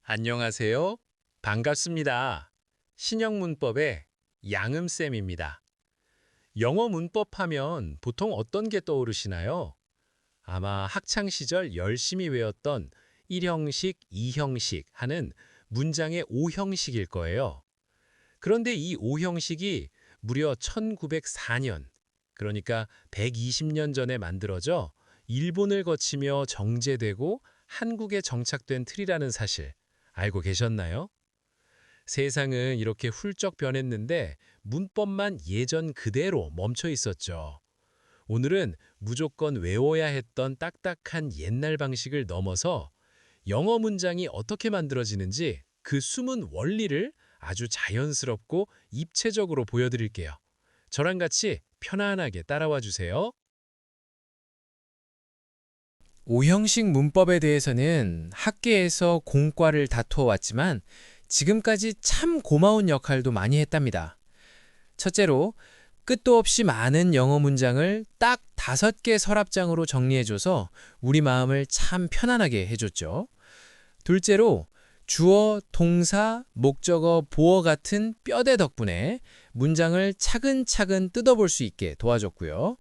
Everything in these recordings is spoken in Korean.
안녕하세요. 반갑습니다. 신영문법의 양음쌤입니다. 영어 문법 하면 보통 어떤 게 떠오르시나요? 아마 학창시절 열심히 외웠던 1형식, 2형식 하는 문장의 5형식일 거예요. 그런데 이 5형식이 무려 1904년, 그러니까 120년 전에 만들어져 일본을 거치며 정제되고 한국에 정착된 틀이라는 사실 알고 계셨나요? 세상은 이렇게 훌쩍 변했는데 문법만 예전 그대로 멈춰 있었죠. 오늘은 무조건 외워야 했던 딱딱한 옛날 방식을 넘어서 영어 문장이 어떻게 만들어지는지 그 숨은 원리를 아주 자연스럽고 입체적으로 보여드릴게요. 저랑 같이 편안하게 따라와 주세요. 오형식 문법에 대해서는 학계에서 공과를 다투어 왔지만 지금까지 참 고마운 역할도 많이 했답니다. 첫째로, 끝도 없이 많은 영어 문장을 딱 5개 서랍장으로 정리해줘서 우리 마음을 참 편안하게 해줬죠. 둘째로, 주어, 동사, 목적어, 보어 같은 뼈대 덕분에 문장을 차근차근 뜯어볼 수 있게 도와줬고요.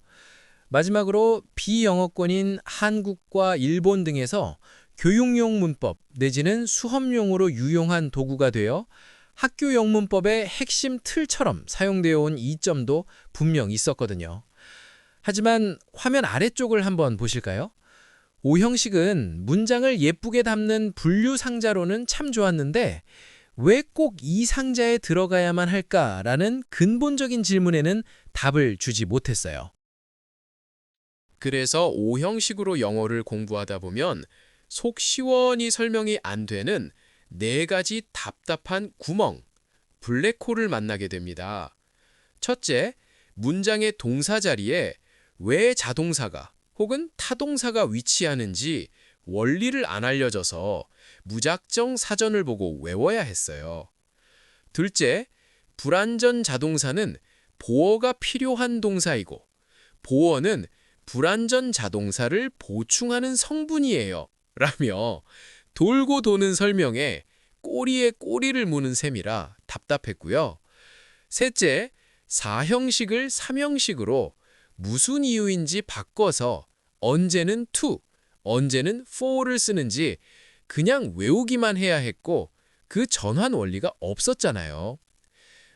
마지막으로 비영어권인 한국과 일본 등에서 교육용 문법 내지는 수업용으로 유용한 도구가 되어 학교 영문법의 핵심 틀처럼 사용되어 온 이점도 분명 있었거든요. 하지만 화면 아래쪽을 한번 보실까요? 오형식은 문장을 예쁘게 담는 분류 상자로는 참 좋았는데 왜 꼭 이 상자에 들어가야만 할까라는 근본적인 질문에는 답을 주지 못했어요. 그래서 오형식으로 영어를 공부하다 보면 속 시원히 설명이 안 되는 4가지 답답한 구멍, 블랙홀을 만나게 됩니다. 첫째, 문장의 동사 자리에 왜 자동사가 혹은 타동사가 위치하는지 원리를 안 알려줘서 무작정 사전을 보고 외워야 했어요. 둘째, 불완전 자동사는 보어가 필요한 동사이고 보어는 불완전 자동사를 보충하는 성분이에요. 라며 돌고 도는 설명에 꼬리에 꼬리를 무는 셈이라 답답했고요. 셋째, 4형식을 3형식으로 무슨 이유인지 바꿔서 언제는 to, 언제는 for를 쓰는지 그냥 외우기만 해야 했고 그 전환 원리가 없었잖아요.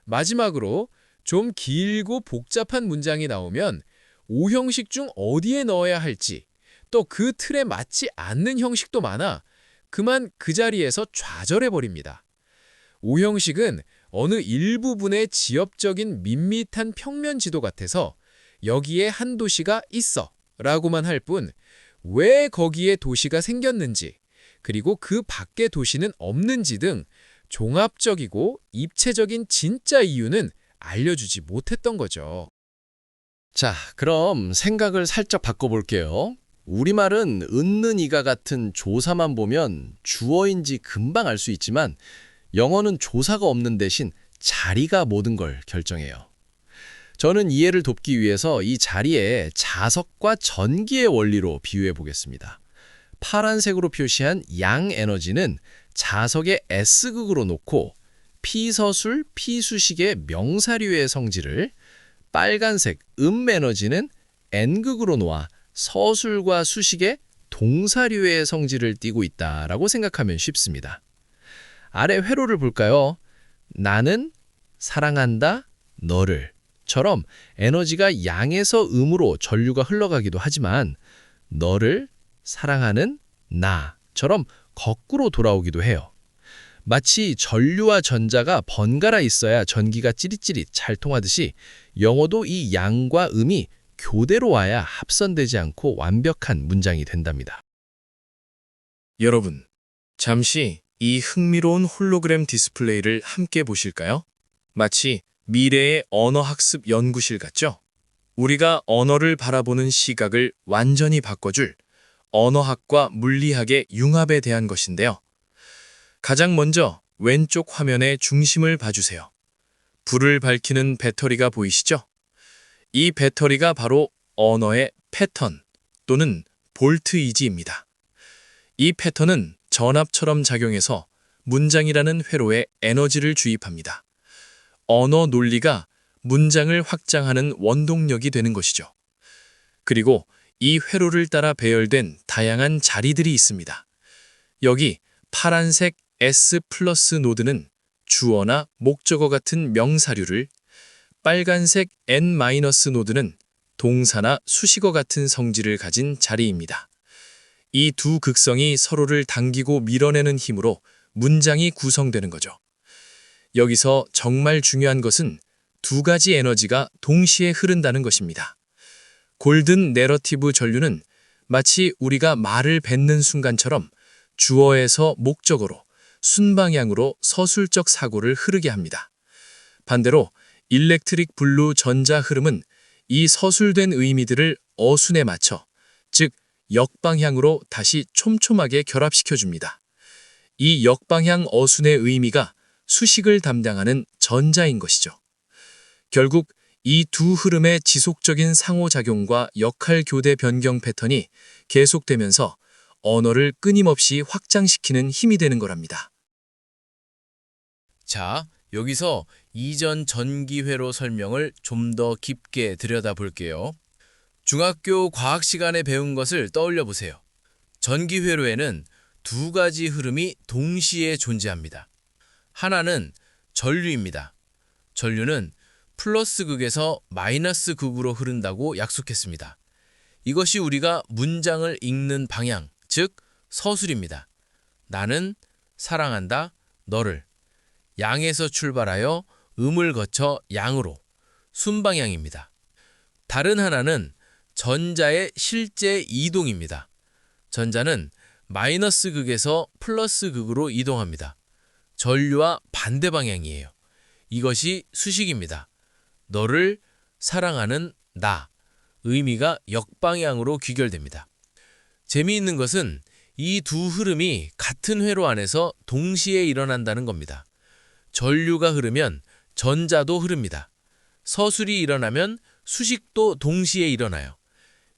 마지막으로 좀 길고 복잡한 문장이 나오면 5형식 중 어디에 넣어야 할지, 또 그 틀에 맞지 않는 형식도 많아 그만 그 자리에서 좌절해버립니다. 5형식은 어느 일부분의 지엽적인 밋밋한 평면 지도 같아서 여기에 한 도시가 있어 라고만 할 뿐 왜 거기에 도시가 생겼는지, 그리고 그 밖에 도시는 없는지 등 종합적이고 입체적인 진짜 이유는 알려주지 못했던 거죠. 자, 그럼 생각을 살짝 바꿔볼게요. 우리말은 은는 이가 같은 조사만 보면 주어인지 금방 알 수 있지만 영어는 조사가 없는 대신 자리가 모든 걸 결정해요. 저는 이해를 돕기 위해서 이 자리에 자석과 전기의 원리로 비유해 보겠습니다. 파란색으로 표시한 양 에너지는 자석의 S극으로 놓고 피서술, 피수식의 명사류의 성질을, 빨간색 에너지는 N극으로 놓아 서술과 수식의 동사류의 성질을 띠고 있다라고 생각하면 쉽습니다. 아래 회로를 볼까요? 나는 사랑한다 너를 처럼 에너지가 양에서 음으로 전류가 흘러가기도 하지만 너를 사랑하는 나처럼 거꾸로 돌아오기도 해요. 마치 전류와 전자가 번갈아 있어야 전기가 찌릿찌릿 잘 통하듯이 영어도 이 양과 음이 교대로 와야 합선되지 않고 완벽한 문장이 된답니다. 여러분, 잠시 이 흥미로운 홀로그램 디스플레이를 함께 보실까요? 마치 미래의 언어학습 연구실 같죠? 우리가 언어를 바라보는 시각을 완전히 바꿔줄 언어학과 물리학의 융합에 대한 것인데요. 가장 먼저 왼쪽 화면의 중심을 봐주세요. 불을 밝히는 배터리가 보이시죠? 이 배터리가 바로 언어의 패턴 또는 볼트이지입니다. 이 패턴은 전압처럼 작용해서 문장이라는 회로에 에너지를 주입합니다. 언어 논리가 문장을 확장하는 원동력이 되는 것이죠. 그리고 이 회로를 따라 배열된 다양한 자리들이 있습니다. 여기 파란색 S 플러스 노드는 주어나 목적어 같은 명사류를, 빨간색 N 마이너스 노드는 동사나 수식어 같은 성질을 가진 자리입니다. 이 두 극성이 서로를 당기고 밀어내는 힘으로 문장이 구성되는 거죠. 여기서 정말 중요한 것은 두 가지 에너지가 동시에 흐른다는 것입니다. 골든 내러티브 전류는 마치 우리가 말을 뱉는 순간처럼 주어에서 목적어로 순방향으로 서술적 사고를 흐르게 합니다. 반대로 일렉트릭 블루 전자 흐름은 이 서술된 의미들을 어순에 맞춰, 즉 역방향으로 다시 촘촘하게 결합시켜줍니다. 이 역방향 어순의 의미가 수식을 담당하는 전자인 것이죠. 결국 이 두 흐름의 지속적인 상호작용과 역할 교대 변경 패턴이 계속되면서 언어를 끊임없이 확장시키는 힘이 되는 거랍니다. 자, 여기서 이전 전기회로 설명을 좀 더 깊게 들여다볼게요. 중학교 과학 시간에 배운 것을 떠올려 보세요. 전기회로에는 두 가지 흐름이 동시에 존재합니다. 하나는 전류입니다. 전류는 플러스 극에서 마이너스 극으로 흐른다고 약속했습니다. 이것이 우리가 문장을 읽는 방향, 즉 서술입니다. 나는 사랑한다, 너를. 양에서 출발하여 음을 거쳐 양으로, 순방향입니다. 다른 하나는 전자의 실제 이동입니다. 전자는 마이너스 극에서 플러스 극으로 이동합니다. 전류와 반대 방향이에요. 이것이 수식입니다. 너를 사랑하는 나, 의미가 역방향으로 귀결됩니다. 재미있는 것은 이 두 흐름이 같은 회로 안에서 동시에 일어난다는 겁니다. 전류가 흐르면 전자도 흐릅니다. 서술이 일어나면 수식도 동시에 일어나요.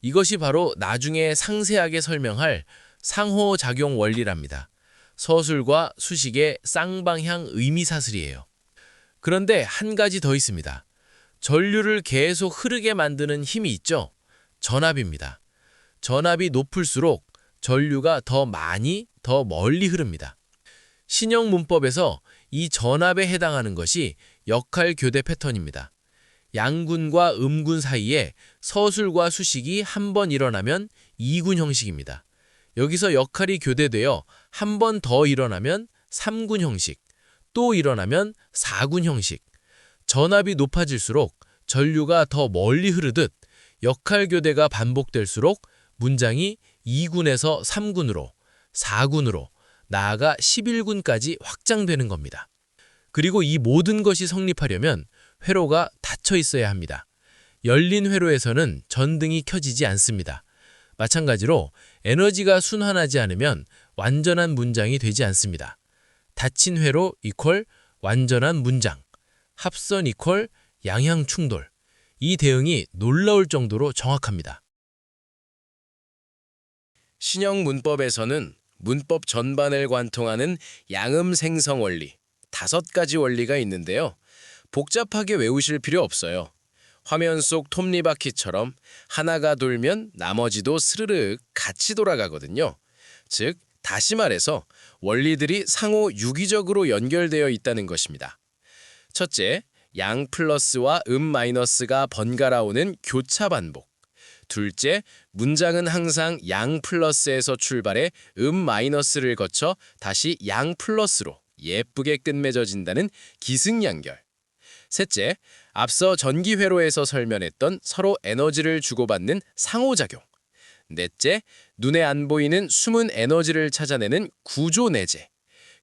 이것이 바로 나중에 상세하게 설명할 상호작용 원리랍니다. 서술과 수식의 쌍방향 의미사슬이에요. 그런데 한 가지 더 있습니다. 전류를 계속 흐르게 만드는 힘이 있죠? 전압입니다. 전압이 높을수록 전류가 더 많이, 더 멀리 흐릅니다. 신형 문법에서 이 전압에 해당하는 것이 역할 교대 패턴입니다. 양군과 음군 사이에 서술과 수식이 한 번 일어나면 2군 형식입니다. 여기서 역할이 교대되어 한 번 더 일어나면 3군 형식, 또 일어나면 4군 형식. 전압이 높아질수록 전류가 더 멀리 흐르듯 역할 교대가 반복될수록 문장이 2군에서 3군으로, 4군으로, 나아가 11군까지 확장되는 겁니다. 그리고 이 모든 것이 성립하려면 회로가 닫혀 있어야 합니다. 열린 회로에서는 전등이 켜지지 않습니다. 마찬가지로 에너지가 순환하지 않으면 완전한 문장이 되지 않습니다. 닫힌 회로 이퀄 완전한 문장, 합선 이퀄 양향 충돌. 이 대응이 놀라울 정도로 정확합니다. 신형 문법에서는 문법 전반을 관통하는 양음 생성 원리, 5가지 원리가 있는데요. 복잡하게 외우실 필요 없어요. 화면 속 톱니바퀴처럼 하나가 돌면 나머지도 스르륵 같이 돌아가거든요. 즉, 다시 말해서 원리들이 상호 유기적으로 연결되어 있다는 것입니다. 첫째, 양 플러스와 마이너스가 번갈아 오는 교차 반복. 둘째, 문장은 항상 양 플러스에서 출발해 마이너스를 거쳐 다시 양 플러스로 예쁘게 끝맺어진다는 기승연결. 셋째, 앞서 전기회로에서 설명했던 서로 에너지를 주고받는 상호작용. 넷째, 눈에 안 보이는 숨은 에너지를 찾아내는 구조내재.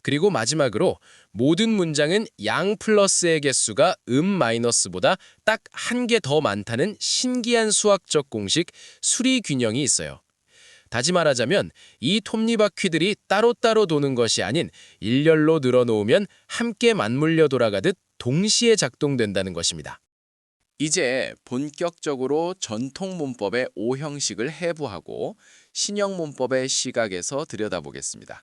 그리고 마지막으로 모든 문장은 양 플러스의 개수가 마이너스보다 딱 한 개 더 많다는 신기한 수학적 공식 수리균형이 있어요. 다시 말하자면 이 톱니바퀴들이 따로따로 도는 것이 아닌 일렬로 늘어놓으면 함께 맞물려 돌아가듯 동시에 작동된다는 것입니다. 이제 본격적으로 전통 문법의 5형식을 해부하고 신형 문법의 시각에서 들여다보겠습니다.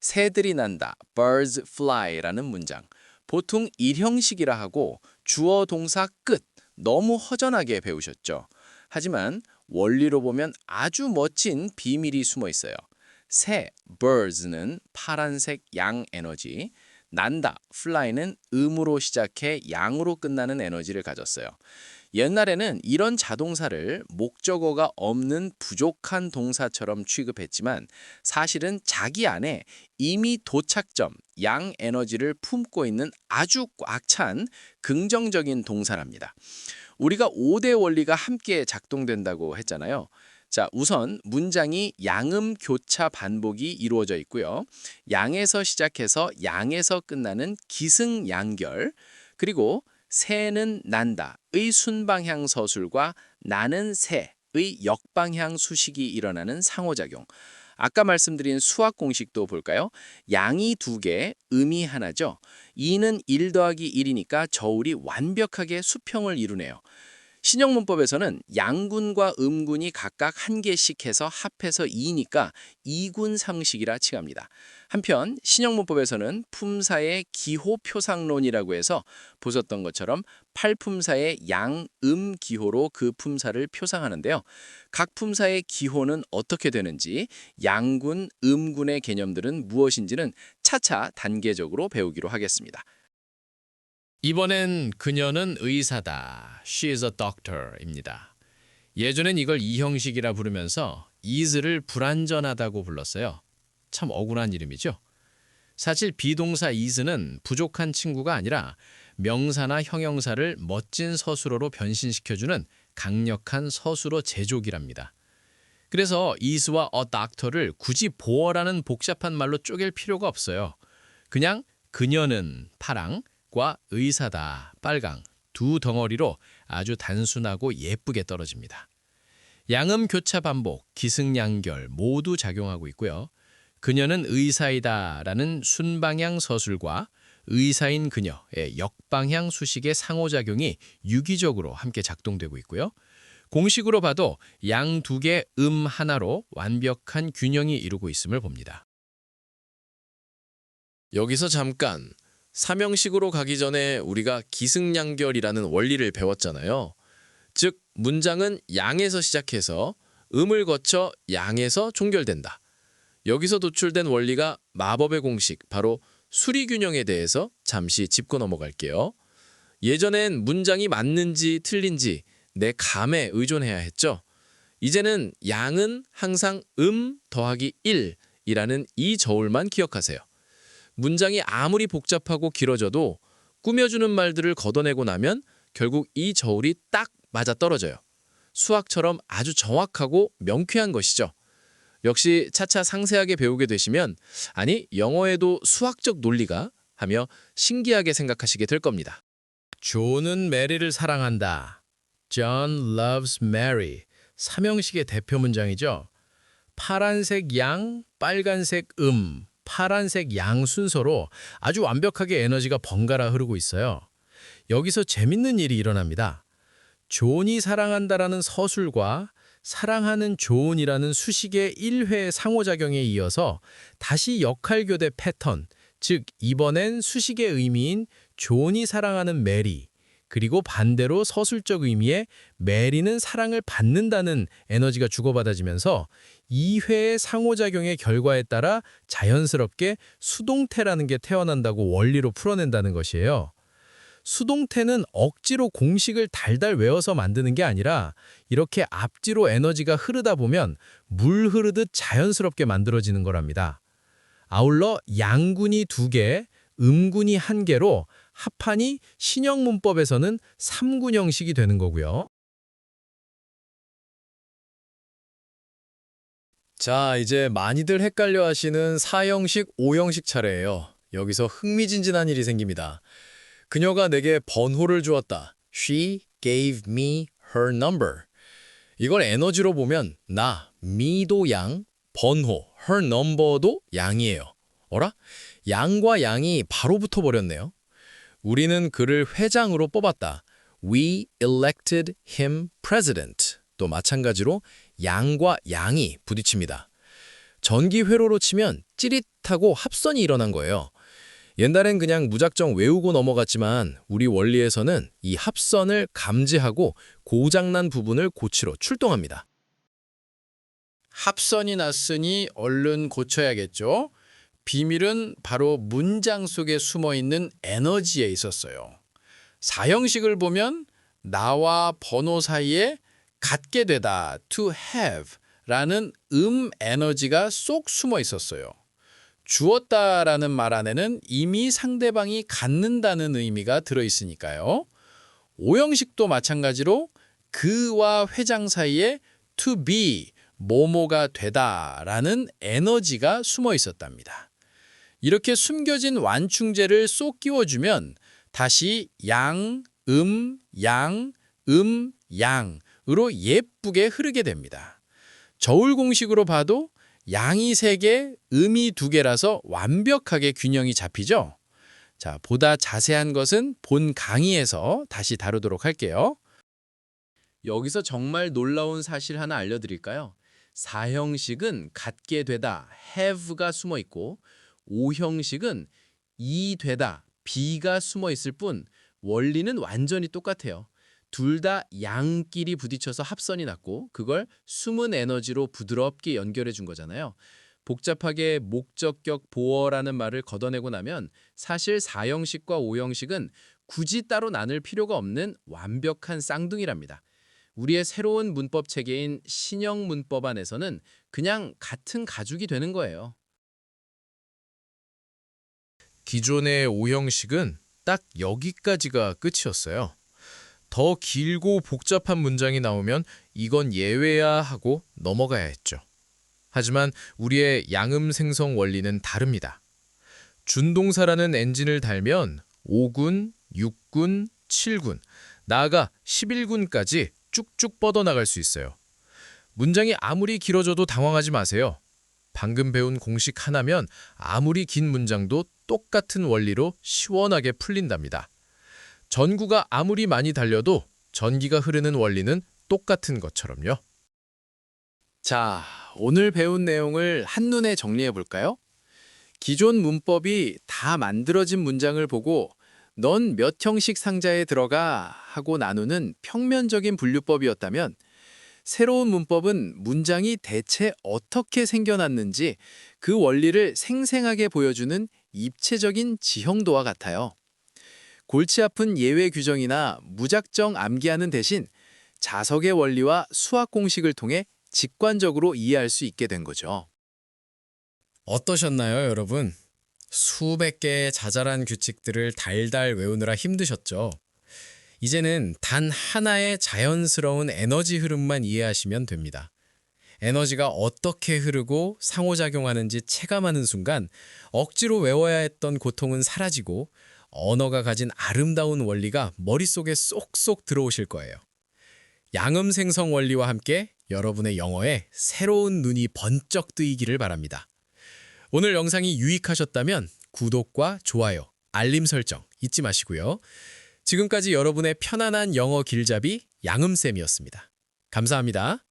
새들이 난다, birds fly라는 문장. 보통 일형식이라 하고 주어 동사 끝, 너무 허전하게 배우셨죠. 하지만 원리로 보면 아주 멋진 비밀이 숨어 있어요. 새, birds는 파란색 양 에너지, 난다, fly는 음으로 시작해 양으로 끝나는 에너지를 가졌어요. 옛날에는 이런 자동사를 목적어가 없는 부족한 동사처럼 취급했지만 사실은 자기 안에 이미 도착점, 양 에너지를 품고 있는 아주 꽉 찬 긍정적인 동사랍니다. 우리가 5대 원리가 함께 작동된다고 했잖아요. 자, 우선 문장이 양음 교차 반복이 이루어져 있고요. 양에서 시작해서 양에서 끝나는 기승양결, 그리고 새는 난다의 순방향 서술과 나는 새의 역방향 수식이 일어나는 상호작용. 아까 말씀드린 수학 공식도 볼까요? 양이 2개, 음이 하나죠. 2는 1 더하기 1이니까 저울이 완벽하게 수평을 이루네요. 신형문법에서는 양군과 음군이 각각 1개씩 해서 합해서 2니까 2군 상식이라 칭합니다. 한편 신형문법에서는 품사의 기호표상론이라고 해서 보셨던 것처럼 팔품사의 양, 음 기호로 그 품사를 표상하는데요. 각 품사의 기호는 어떻게 되는지, 양군, 음군의 개념들은 무엇인지는 차차 단계적으로 배우기로 하겠습니다. 이번엔 그녀는 의사다. She is a doctor입니다. 예전엔 이걸 이형식이라 부르면서 is를 불완전하다고 불렀어요. 참 억울한 이름이죠. 사실 비동사 is는 부족한 친구가 아니라 명사나 형용사를 멋진 서술어로 변신시켜주는 강력한 서술어 제조기랍니다. 그래서 is와 a doctor를 굳이 보어라는 복잡한 말로 쪼갤 필요가 없어요. 그냥 그녀는 파랑, 과 의사다, 빨강 두 덩어리로 아주 단순하고 예쁘게 떨어집니다. 양음 교차 반복, 기승양결 모두 작용하고 있고요. 그녀는 의사이다 라는 순방향 서술과 의사인 그녀의 역방향 수식의 상호작용이 유기적으로 함께 작동되고 있고요. 공식으로 봐도 양 2개 하나로 완벽한 균형이 이루고 있음을 봅니다. 여기서 잠깐 삼형식으로 가기 전에 우리가 기승양결이라는 원리를 배웠잖아요. 즉 문장은 양에서 시작해서 음을 거쳐 양에서 종결된다. 여기서 도출된 원리가 마법의 공식, 바로 수리균형에 대해서 잠시 짚고 넘어갈게요. 예전엔 문장이 맞는지 틀린지 내 감에 의존해야 했죠. 이제는 양은 항상 더하기 1이라는 이 저울만 기억하세요. 문장이 아무리 복잡하고 길어져도 꾸며주는 말들을 걷어내고 나면 결국 이 저울이 딱 맞아떨어져요. 수학처럼 아주 정확하고 명쾌한 것이죠. 역시 차차 상세하게 배우게 되시면 아니 영어에도 수학적 논리가 하며 신기하게 생각하시게 될 겁니다. 존은 메리를 사랑한다. John loves Mary. 삼형식의 대표 문장이죠. 파란색 양, 빨간색 파란색 양 순서로 아주 완벽하게 에너지가 번갈아 흐르고 있어요. 여기서 재밌는 일이 일어납니다. 존이 사랑한다라는 서술과 사랑하는 존이라는 수식의 1회 상호작용에 이어서 다시 역할교대 패턴, 즉 이번엔 수식의 의미인 존이 사랑하는 메리, 그리고 반대로 서술적 의미의 메리는 사랑을 받는다는 에너지가 주고받아지면서 2회의 상호작용의 결과에 따라 자연스럽게 수동태라는 게 태어난다고 원리로 풀어낸다는 것이에요. 수동태는 억지로 공식을 달달 외워서 만드는 게 아니라 이렇게 앞뒤로 에너지가 흐르다 보면 물 흐르듯 자연스럽게 만들어지는 거랍니다. 아울러 양군이 2개, 음군이 1개로 합하니 신형문법에서는 3군 형식이 되는 거고요. 자, 이제 많이들 헷갈려 하시는 4형식, 5형식 차례예요. 여기서 흥미진진한 일이 생깁니다. 그녀가 내게 번호를 주었다. She gave me her number. 이걸 에너지로 보면 나, me도 양, 번호, her number도 양이에요. 어라? 양과 양이 바로 붙어버렸네요. 우리는 그를 회장으로 뽑았다. We elected him president. 또 마찬가지로 양과 양이 부딪힙니다. 전기 회로로 치면 찌릿하고 합선이 일어난 거예요. 옛날엔 그냥 무작정 외우고 넘어갔지만 우리 원리에서는 이 합선을 감지하고 고장난 부분을 고치러 출동합니다. 합선이 났으니 얼른 고쳐야겠죠. 비밀은 바로 문장 속에 숨어 있는 에너지에 있었어요. 사형식을 보면 나와 번호 사이에 갖게 되다, to have 라는 에너지가 쏙 숨어 있었어요. 주었다라는 말 안에는 이미 상대방이 갖는다는 의미가 들어있으니까요. 오형식도 마찬가지로 그와 회장 사이에 to be, 뭐뭐가 되다라는 에너지가 숨어 있었답니다. 이렇게 숨겨진 완충제를 쏙 끼워주면 다시 양, 양으로 예쁘게 흐르게 됩니다. 저울 공식으로 봐도 양이 3개, 음이 2개라서 완벽하게 균형이 잡히죠? 자, 보다 자세한 것은 본 강의에서 다시 다루도록 할게요. 여기서 정말 놀라운 사실 하나 알려드릴까요? 4형식은 갖게 되다, have가 숨어 있고 5형식은 이 되다, be가 숨어 있을 뿐 원리는 완전히 똑같아요. 둘 다 양끼리 부딪혀서 합선이 났고 그걸 숨은 에너지로 부드럽게 연결해 준 거잖아요. 복잡하게 목적격 보어라는 말을 걷어내고 나면 사실 4형식과 5형식은 굳이 따로 나눌 필요가 없는 완벽한 쌍둥이랍니다. 우리의 새로운 문법 체계인 신형 문법 안에서는 그냥 같은 가죽이 되는 거예요. 기존의 5형식은 딱 여기까지가 끝이었어요. 더 길고 복잡한 문장이 나오면 이건 예외야 하고 넘어가야 했죠. 하지만 우리의 양음 생성 원리는 다릅니다. 준동사라는 엔진을 달면 5군, 6군, 7군, 나아가 11군까지 쭉쭉 뻗어나갈 수 있어요. 문장이 아무리 길어져도 당황하지 마세요. 방금 배운 공식 하나면 아무리 긴 문장도 똑같은 원리로 시원하게 풀린답니다. 전구가 아무리 많이 달려도 전기가 흐르는 원리는 똑같은 것처럼요. 자, 오늘 배운 내용을 한눈에 정리해 볼까요? 기존 문법이 다 만들어진 문장을 보고 넌 몇 형식 상자에 들어가 하고 나누는 평면적인 분류법이었다면 새로운 문법은 문장이 대체 어떻게 생겨났는지 그 원리를 생생하게 보여주는 입체적인 지형도와 같아요. 골치 아픈 예외 규정이나 무작정 암기하는 대신 자석의 원리와 수학 공식을 통해 직관적으로 이해할 수 있게 된 거죠. 어떠셨나요, 여러분? 수백 개의 자잘한 규칙들을 달달 외우느라 힘드셨죠? 이제는 단 하나의 자연스러운 에너지 흐름만 이해하시면 됩니다. 에너지가 어떻게 흐르고 상호작용하는지 체감하는 순간 억지로 외워야 했던 고통은 사라지고 언어가 가진 아름다운 원리가 머릿속에 쏙쏙 들어오실 거예요. 양음 생성 원리와 함께 여러분의 영어에 새로운 눈이 번쩍 뜨이기를 바랍니다. 오늘 영상이 유익하셨다면 구독과 좋아요, 알림 설정 잊지 마시고요. 지금까지 여러분의 편안한 영어 길잡이 양음쌤이었습니다. 감사합니다.